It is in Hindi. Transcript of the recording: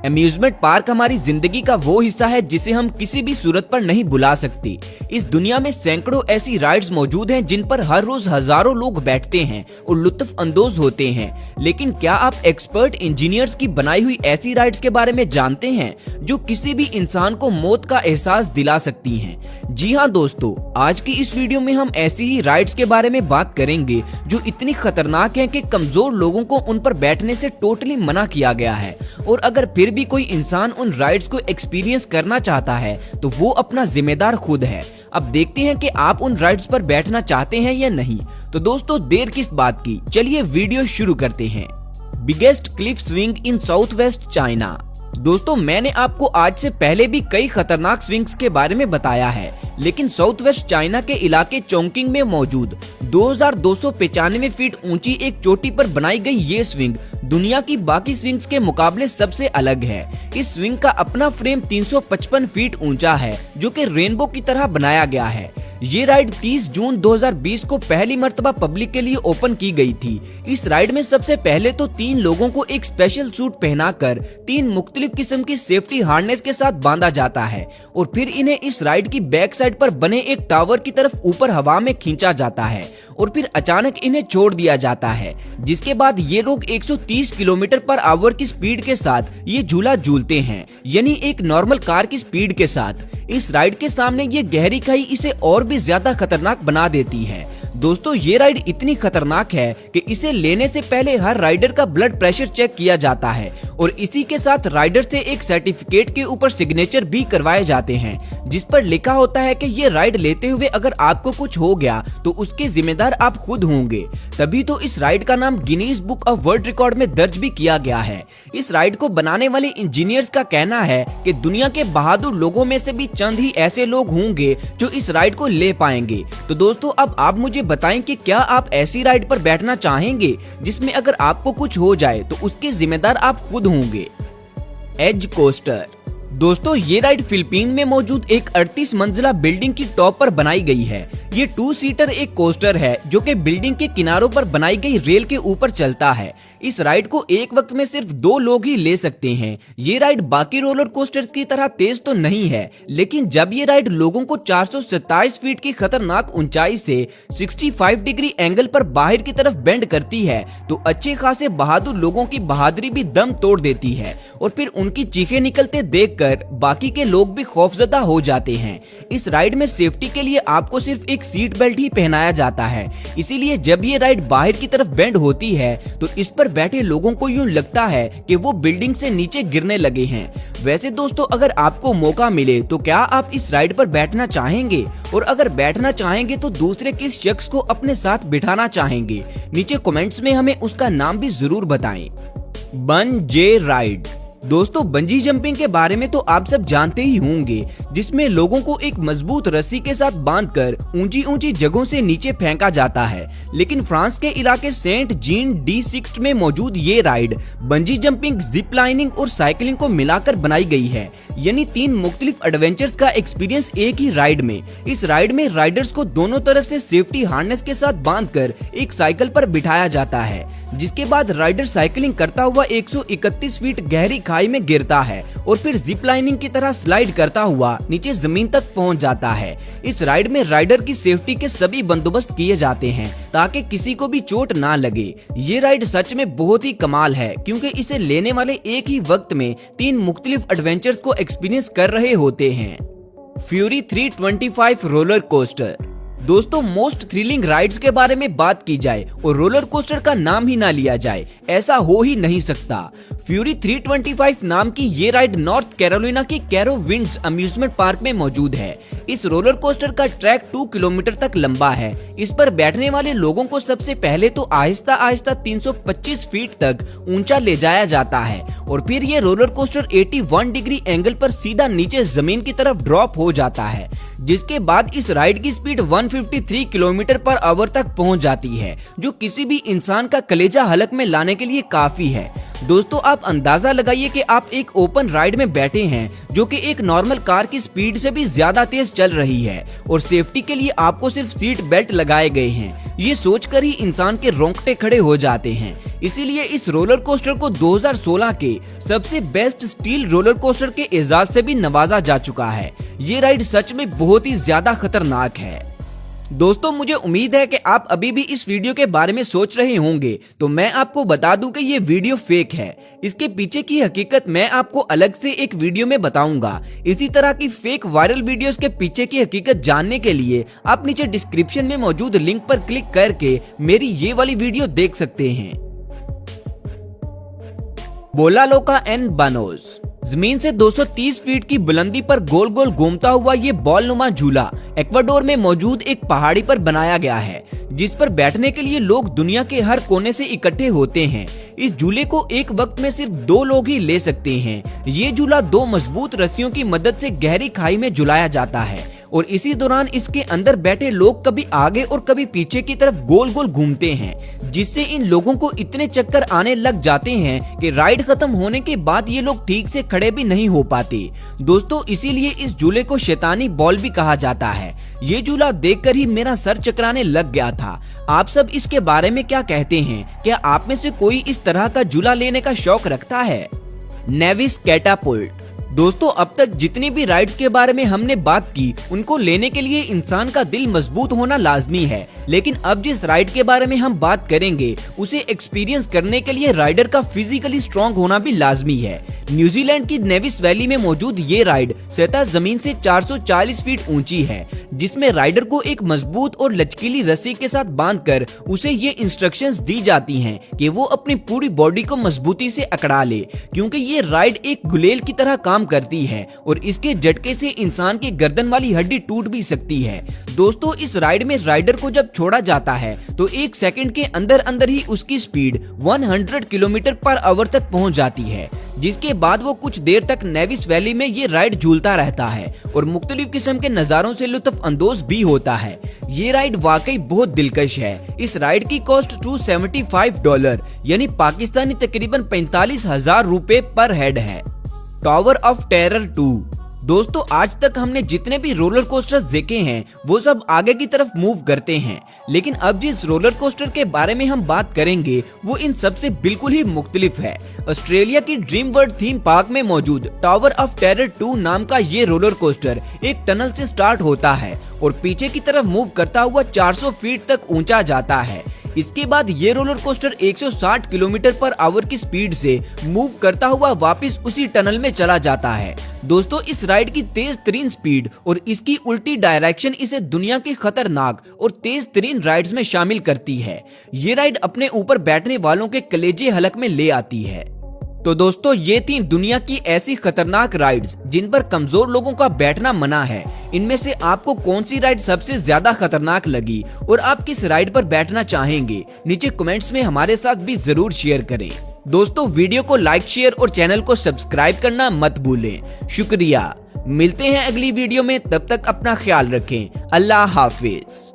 अम्यूजमेंट पार्क हमारी जिंदगी का वो हिस्सा है जिसे हम किसी भी सूरत पर नहीं भुला सकते। इस दुनिया में सैकड़ों ऐसी राइड्स मौजूद हैं जिन पर हर रोज हजारों लोग बैठते हैं और लुत्फ अंदोज होते हैं। लेकिन क्या आप एक्सपर्ट इंजीनियर्स की बनाई हुई ऐसी राइड्स के बारे में जानते हैं जो किसी भी इंसान को मौत का एहसास दिला सकती हैं? जी हाँ दोस्तों, आज की इस वीडियो में हम ऐसी ही राइड्स के बारे में बात करेंगे जो इतनी खतरनाक हैं कि कमजोर लोगों को उन पर बैठने से टोटली मना किया गया है। और अगर फिर भी कोई इंसान उन राइड्स को एक्सपीरियंस करना चाहता है तो वो अपना जिम्मेदार खुद है। अब देखते हैं कि आप उन राइड्स पर बैठना चाहते हैं या नहीं। तो दोस्तों देर किस बात की, चलिए वीडियो शुरू करते हैं। Biggest Cliff swing in south west China. दोस्तों मैंने आपको आज से पहले भी कई खतरनाक स्विंग्स के बारे में बताया है, लेकिन साउथ वेस्ट चाइना के इलाके चोंगकिंग में मौजूद 2295 फीट ऊंची एक चोटी पर बनाई गई ये स्विंग दुनिया की बाकी स्विंग्स के मुकाबले सबसे अलग है। इस स्विंग का अपना फ्रेम 355 फीट ऊंचा है जो कि रेनबो की तरह बनाया गया है। ये राइड 30 जून 2020 को पहली मर्तबा पब्लिक के लिए ओपन की गई थी। इस राइड में सबसे पहले तो 3 लोगों को एक स्पेशल सूट पहनाकर 3 मुख्तलिफ किस्म की सेफ्टी हार्नेस के साथ बांधा जाता है और फिर इन्हें इस राइड की बैक साइड पर बने एक टावर की तरफ ऊपर हवा में खींचा जाता है और फिर अचानक इन्हें छोड़ दिया जाता है, जिसके बाद ये लोग 130 किलोमीटर पर आवर की स्पीड के साथ ये झूला झूलते हैं, यानी एक नॉर्मल कार की स्पीड के साथ। इस राइड के सामने ये गहरी खाई इसे और भी ज्यादा खतरनाक बना देती है। दोस्तों ये राइड इतनी खतरनाक है कि इसे लेने से पहले हर राइडर का ब्लड प्रेशर चेक किया जाता है और इसी के साथ राइडर से एक सर्टिफिकेट के ऊपर सिग्नेचर भी करवाए जाते हैं जिस पर लिखा होता है कि ये राइड लेते हुए अगर आपको कुछ हो गया तो उसके जिम्मेदार आप खुद होंगे। तभी तो इस राइड का नाम Guinness book of world record में दर्ज भी किया गया है। इस राइड को बनाने वाले इंजीनियर्स का कहना है कि दुनिया के बहादुर लोगों में से भी चंद ही ऐसे लोग होंगे जो इस राइड को ले पाएंगे। तो दोस्तों अब आप मुझे बताएं कि क्या आप ऐसी राइड पर बैठना चाहेंगे जिसमें अगर आपको कुछ हो जाए तो उसके जिम्मेदार आप खुद होंगे? एज कोस्टर। दोस्तों ये राइड फिलीपीन में मौजूद एक 38 मंजिला बिल्डिंग की टॉप पर बनाई गई है। ये 2 सीटर एक कोस्टर है जो कि बिल्डिंग के किनारों पर बनाई गई रेल के ऊपर चलता है। इस राइड को एक वक्त में सिर्फ 2 लोग ही ले सकते हैं। ये राइड बाकी रोलर कोस्टर्स की तरह तेज तो नहीं है, लेकिन जब ये राइड लोगों को 427 फीट की खतरनाक ऊंचाई से 65 डिग्री एंगल पर बाहर की तरफ बेंड करती है तो अच्छे खासे बहादुर लोगों की बहादुरी भी दम तोड़ देती है और फिर उनकी चीखें निकलते देखकर बाकी के लोग भी खौफजदा हो जाते हैं। इस राइड में सेफ्टी के लिए आपको सिर्फ एक सीट बेल्ट ही पहनाया जाता है, इसीलिए जब ये राइड बाहर की तरफ बेंड होती है तो इस पर बैठे लोगों को यूं लगता है कि वो बिल्डिंग से नीचे गिरने लगे हैं। वैसे दोस्तों अगर आपको मौका मिले तो क्या आप इस राइड पर बैठना चाहेंगे? और अगर बैठना चाहेंगे तो दूसरे किस शख्स को अपने साथ बिठाना चाहेंगे? नीचे कमेंट्स में हमें उसका नाम भी जरूर बताएं। Bungee ride. दोस्तों बंजी जंपिंग के बारे में तो आप सब जानते ही होंगे, जिसमें लोगों को एक मजबूत रस्सी के साथ बांधकर ऊंची ऊंची जगहों से नीचे फेंका जाता है। लेकिन फ्रांस के इलाके सेंट जीन डी सिक्स्ट में मौजूद ये ride bungee jumping, zip lining और साइकिलिंग को मिलाकर बनाई गई है, यानी 3 मुख्तलिफ एडवेंचर्स का एक्सपीरियंस एक ही राइड में। इस राइड में राइडर्स को दोनों तरफ से सेफ्टी हार्नेस के साथ बांधकर एक साइकिल पर बिठाया जाता है, जिसके बाद राइडर साइकिलिंग करता हुआ 131 फीट गहरी खाई में गिरता है और फिर जिप लाइनिंग की तरह स्लाइड करता हुआ नीचे जमीन तक पहुंच जाता है। इस राइड में राइडर की सेफ्टी के सभी बंदोबस्त किए जाते हैं ताकि किसी को भी चोट ना लगे। ये राइड सच में बहुत ही कमाल है क्योंकि इसे लेने वाले एक ही वक्त में 3 मुख्तलिफ एडवेंचर्स को एक्सपीरियंस कर रहे होते हैं। Fury 325 roller coaster. दोस्तों मोस्ट थ्रिलिंग राइड्स के बारे में बात की जाए और रोलर कोस्टर का नाम ही ना लिया जाए, ऐसा हो ही नहीं सकता। फ्यूरी 325 नाम की ये राइड नॉर्थ कैरोलिना की कैरो विंड्स अम्यूजमेंट पार्क में मौजूद है। इस रोलर कोस्टर का ट्रैक 2 किलोमीटर तक लंबा है। इस पर बैठने वाले लोगों को सबसे पहले तो आहिस्ता आहिस्ता 325 फीट तक ऊंचा ले जाया जाता है और फिर ये रोलर कोस्टर 81 डिग्री एंगल पर सीधा नीचे जमीन की तरफ ड्रॉप हो जाता है, जिसके बाद इस राइड की स्पीड 153 किलोमीटर पर आवर तक पहुंच जाती है, जो किसी भी इंसान का कलेजा हलक में लाने के लिए काफी है। दोस्तों आप अंदाजा लगाइए कि आप एक ओपन राइड में बैठे हैं जो कि एक नॉर्मल कार की स्पीड से भी ज्यादा तेज चल रही है और सेफ्टी के लिए आपको सिर्फ सीट बेल्ट लगाए गए हैं। ये सोचकर ही इंसान के रोंगटे खड़े हो जाते हैं। इसीलिए इस रोलर कोस्टर को 2016 के सबसे बेस्ट स्टील रोलर कोस्टर के एजाज से भी नवाजा जा चुका है। ये राइड सच में बहुत ही ज्यादा खतरनाक है। दोस्तों मुझे उम्मीद है कि आप अभी भी इस वीडियो के बारे में सोच रहे होंगे, तो मैं आपको बता दूं कि ये वीडियो फेक है। इसके पीछे की हकीकत मैं आपको अलग से एक वीडियो में बताऊंगा। इसी तरह की फेक वायरल वीडियोस के पीछे की हकीकत जानने के लिए आप नीचे डिस्क्रिप्शन में मौजूद लिंक पर क्लिक करके मेरी ये वाली वीडियो देख सकते हैं। बोलालोका एन बानोस। जमीन से 230 फीट की बुलंदी पर गोल गोल घूमता हुआ ये बॉल नुमा झूला इक्वाडोर में मौजूद एक पहाड़ी पर बनाया गया है, जिस पर बैठने के लिए लोग दुनिया के हर कोने से इकट्ठे होते हैं। इस झूले को एक वक्त में सिर्फ 2 लोग ही ले सकते हैं। ये झूला 2 मजबूत रस्सियों की मदद से गहरी खाई में झुलाया जाता है और इसी दौरान इसके अंदर बैठे लोग कभी आगे और कभी पीछे की तरफ गोल गोल घूमते हैं, जिससे इन लोगों को इतने चक्कर आने लग जाते हैं कि राइड खत्म होने के बाद ये लोग ठीक से खड़े भी नहीं हो पाते। दोस्तों इसीलिए इस झूले को शैतानी बॉल भी कहा जाता है। ये झूला देखकर ही मेरा सर चकराने लग गया था। आप सब इसके बारे में क्या कहते हैं? क्या आप में से कोई इस तरह का झूला लेने का शौक रखता है? नेविस कैटापुल्ट। दोस्तों अब तक जितनी भी राइड्स के बारे में हमने बात की, उनको लेने के लिए इंसान का दिल मजबूत होना लाजमी है, लेकिन अब जिस राइड के बारे में हम बात करेंगे उसे एक्सपीरियंस करने के लिए राइडर का फिजिकली स्ट्रॉन्ग होना भी लाजमी है। न्यूजीलैंड की नेविस वैली में मौजूद ये राइड सतह जमीन से 440 फीट ऊंची है, जिसमें राइडर को एक मजबूत और लचकीली रस्सी के साथ बांधकर उसे ये इंस्ट्रक्शंस दी जाती हैं कि वो अपनी पूरी बॉडी को मजबूती से अकड़ा ले, क्योंकि ये राइड एक गुलेल की तरह काम करती है और इसके झटके से इंसान की गर्दन वाली हड्डी टूट भी सकती है। दोस्तों इस राइड में राइडर को जब छोड़ा जाता है तो 1 सेकंड के अंदर अंदर ही उसकी स्पीड 100 किलोमीटर पर आवर तक पहुंच जाती है, जिसके बाद वो कुछ देर तक नेविस वैली में ये राइड झूलता रहता है और मुख्तलिफ किस्म के नजारों से लुत्फ अंदोज भी होता है। ये राइड वाकई बहुत दिलकश है। इस राइड की कॉस्ट $275 यानी पाकिस्तानी तकरीबन 45,000 रुपए पर हेड है। Tower of terror 2। दोस्तों आज तक हमने जितने भी रोलर कोस्टर्स देखे हैं वो सब आगे की तरफ मूव करते हैं, लेकिन अब जिस रोलर कोस्टर के बारे में हम बात करेंगे वो इन सब से बिल्कुल ही मुख्तलिफ है। ऑस्ट्रेलिया की ड्रीम वर्ल्ड थीम पार्क में मौजूद टावर ऑफ टेरर 2 नाम का ये रोलर कोस्टर एक टनल से स्टार्ट होता है और पीछे की तरफ मूव करता हुआ 400 फीट तक ऊंचा जाता है। इसके बाद ये roller coaster 160 kilometre per hour की स्पीड से मूव करता हुआ वापस उसी टनल में चला जाता है। दोस्तों इस राइड की तेज तरीन स्पीड और इसकी उल्टी डायरेक्शन इसे दुनिया की खतरनाक और तेज तरीन राइड्स में शामिल करती है। ये राइड अपने ऊपर बैठने वालों के कलेजे हलक में ले आती है। तो दोस्तों ये थी दुनिया की ऐसी खतरनाक राइड्स जिन पर कमजोर लोगों का बैठना मना है। इनमें से आपको कौन सी राइड सबसे ज्यादा खतरनाक लगी और आप किस राइड पर बैठना चाहेंगे? नीचे कमेंट्स में हमारे साथ भी जरूर शेयर करें। दोस्तों वीडियो को लाइक, शेयर और चैनल को सब्सक्राइब करना मत भूलें। शुक्रिया। मिलते हैं अगली वीडियो में, तब तक अपना ख्याल रखें। अल्लाह हाफिज।